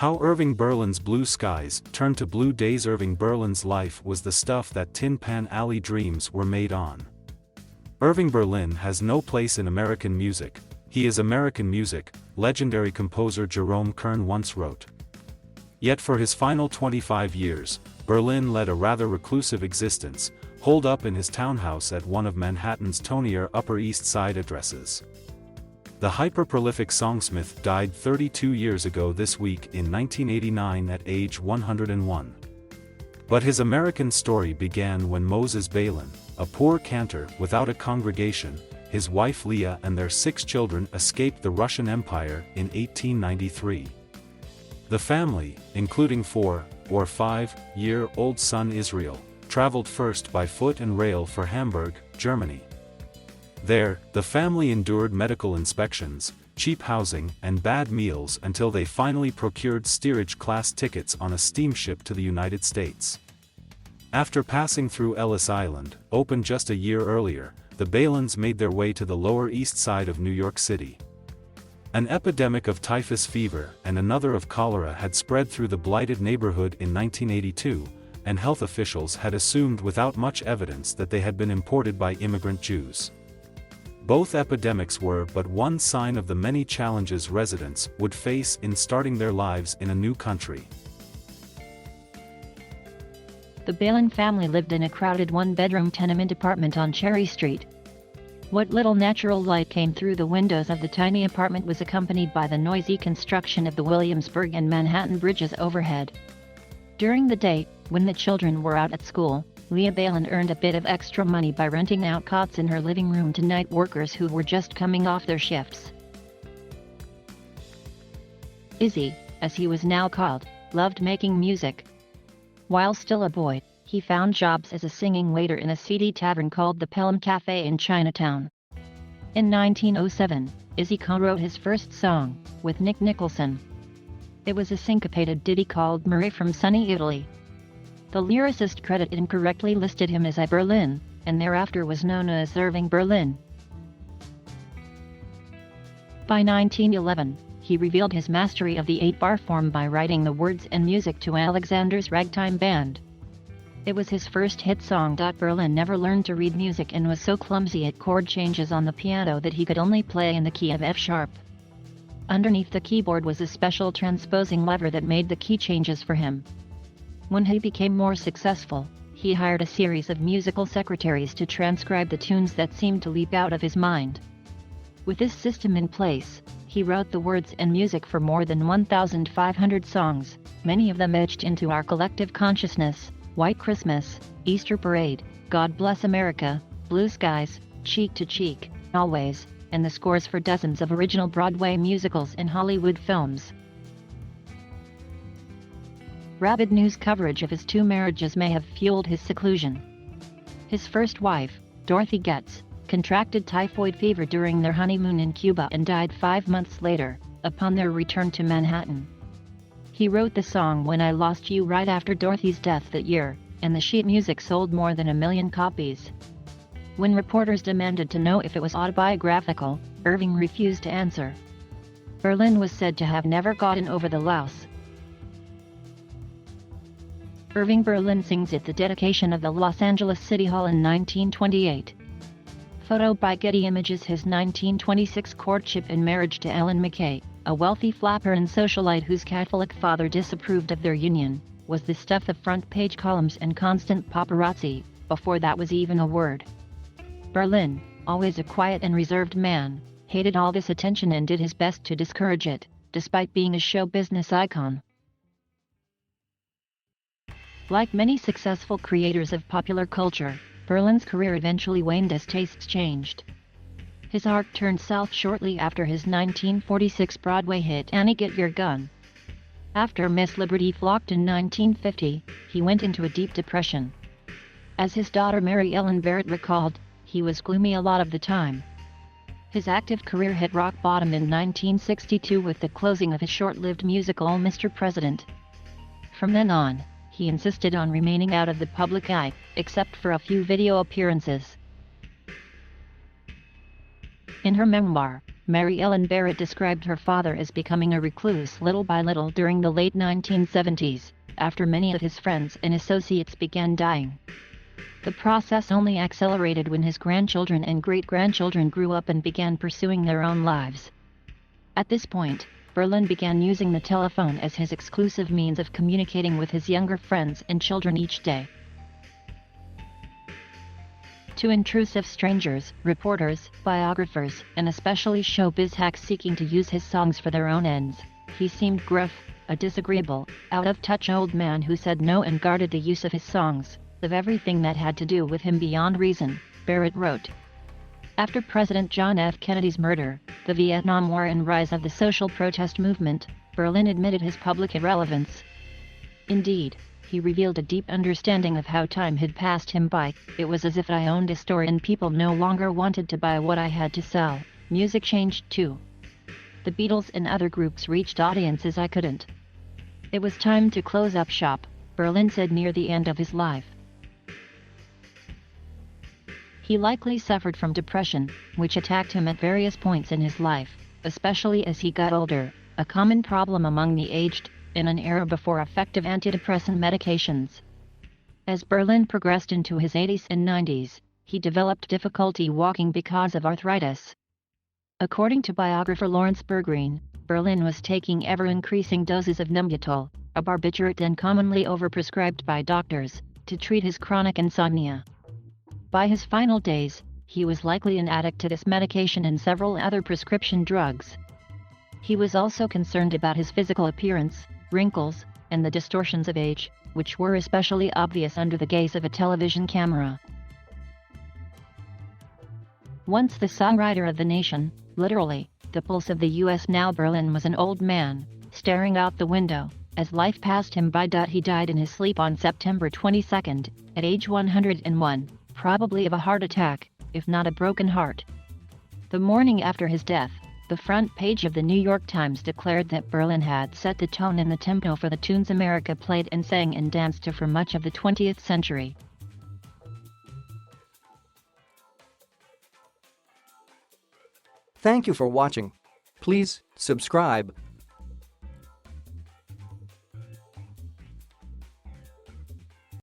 How Irving Berlin's blue skies turned to blue days. Irving Berlin's life was the stuff that Tin Pan Alley dreams were made on. Irving Berlin has no place in American music, he is American music, legendary composer Jerome Kern once wrote. Yet for his final 25 years, Berlin led a rather reclusive existence, holed up in his townhouse at one of Manhattan's tonier Upper East Side addresses. The hyper-prolific songsmith died 32 years ago this week in 1989 at age 101. But his American story began when Moses Berlin, a poor cantor without a congregation, his wife Leah and their 6 children escaped the Russian Empire in 1893. The family, including 4 or 5-year-old son Israel, traveled first by foot and rail for Hamburg, Germany. There, the family endured medical inspections, cheap housing and bad meals until they finally procured steerage-class tickets on a steamship to the United States. After passing through Ellis Island, opened just a year earlier, the Berlins made their way to the Lower East Side of New York City. An epidemic of typhus fever and another of cholera had spread through the blighted neighborhood in 1982, and health officials had assumed without much evidence that they had been imported by immigrant Jews. Both epidemics were but one sign of the many challenges residents would face in starting their lives in a new country. The Berlin family lived in a crowded one-bedroom tenement apartment on Cherry Street. What little natural light came through the windows of the tiny apartment was accompanied by the noisy construction of the Williamsburg and Manhattan bridges overhead. During the day, when the children were out at school, Leah Berlin earned a bit of extra money by renting out cots in her living room to night workers who were just coming off their shifts. Izzy, as he was now called, loved making music. While still a boy, he found jobs as a singing waiter in a seedy tavern called the Pelham Cafe in Chinatown. In 1907, Izzy co-wrote his first song, with Nick Nicholson. It was a syncopated ditty called Marie from sunny Italy. The lyricist credit incorrectly listed him as I. Berlin, and thereafter was known as Irving Berlin. By 1911, he revealed his mastery of the 8-bar form by writing the words and music to Alexander's Ragtime Band. It was his first hit song. Berlin never learned to read music and was so clumsy at chord changes on the piano that he could only play in the key of F sharp. Underneath the keyboard was a special transposing lever that made the key changes for him. When he became more successful, he hired a series of musical secretaries to transcribe the tunes that seemed to leap out of his mind. With this system in place, he wrote the words and music for more than 1,500 songs, many of them etched into our collective consciousness: White Christmas, Easter Parade, God Bless America, Blue Skies, Cheek to Cheek, Always, and the scores for dozens of original Broadway musicals and Hollywood films. Rabid news coverage of his 2 marriages may have fueled his seclusion. His first wife, Dorothy Getz, contracted typhoid fever during their honeymoon in Cuba and died 5 months later, upon their return to Manhattan. He wrote the song When I Lost You right after Dorothy's death that year, and the sheet music sold more than 1 million copies. When reporters demanded to know if it was autobiographical, Irving refused to answer. Berlin was said to have never gotten over the loss. Irving Berlin sings at the dedication of the Los Angeles City Hall in 1928. Photo by Getty Images. His 1926 courtship and marriage to Ellen McKay, a wealthy flapper and socialite whose Catholic father disapproved of their union, was the stuff of front-page columns and constant paparazzi, before that was even a word. Berlin, always a quiet and reserved man, hated all this attention and did his best to discourage it, despite being a show business icon. Like many successful creators of popular culture, Berlin's career eventually waned as tastes changed. His arc turned south shortly after his 1946 Broadway hit Annie Get Your Gun. After Miss Liberty flopped in 1950, he went into a deep depression. As his daughter Mary Ellen Barrett recalled, he was gloomy a lot of the time. His active career hit rock bottom in 1962 with the closing of his short-lived musical Mr. President. From then on, he insisted on remaining out of the public eye, except for a few video appearances. In her memoir, Mary Ellen Barrett described her father as becoming a recluse little by little during the late 1970s, after many of his friends and associates began dying. The process only accelerated when his grandchildren and great-grandchildren grew up and began pursuing their own lives. At this point, Berlin began using the telephone as his exclusive means of communicating with his younger friends and children each day. To intrusive strangers, reporters, biographers, and especially showbiz hacks seeking to use his songs for their own ends, he seemed gruff, a disagreeable, out-of-touch old man who said no and guarded the use of his songs, of everything that had to do with him beyond reason, Barrett wrote. After President John F. Kennedy's murder, the Vietnam War and rise of the social protest movement, Berlin admitted his public irrelevance. Indeed, he revealed a deep understanding of how time had passed him by. It was as if I owned a store and people no longer wanted to buy what I had to sell. Music changed too. The Beatles and other groups reached audiences I couldn't. It was time to close up shop, Berlin said near the end of his life. He likely suffered from depression, which attacked him at various points in his life, especially as he got older, a common problem among the aged, in an era before effective antidepressant medications. As Berlin progressed into his 80s and 90s, he developed difficulty walking because of arthritis. According to biographer Lawrence Bergreen, Berlin was taking ever-increasing doses of Nembutal, a barbiturate then commonly overprescribed by doctors, to treat his chronic insomnia. By his final days, he was likely an addict to this medication and several other prescription drugs. He was also concerned about his physical appearance, wrinkles, and the distortions of age, which were especially obvious under the gaze of a television camera. Once the songwriter of the nation, literally, the pulse of the U.S. now Berlin was an old man, staring out the window, as life passed him by. He died in his sleep on September 22, at age 101, probably of a heart attack, if not a broken heart. The morning after his death, the front page of the New York Times declared that Berlin had set the tone and the tempo for the tunes America played and sang and danced to for much of the 20th century. Thank you for watching. Please subscribe,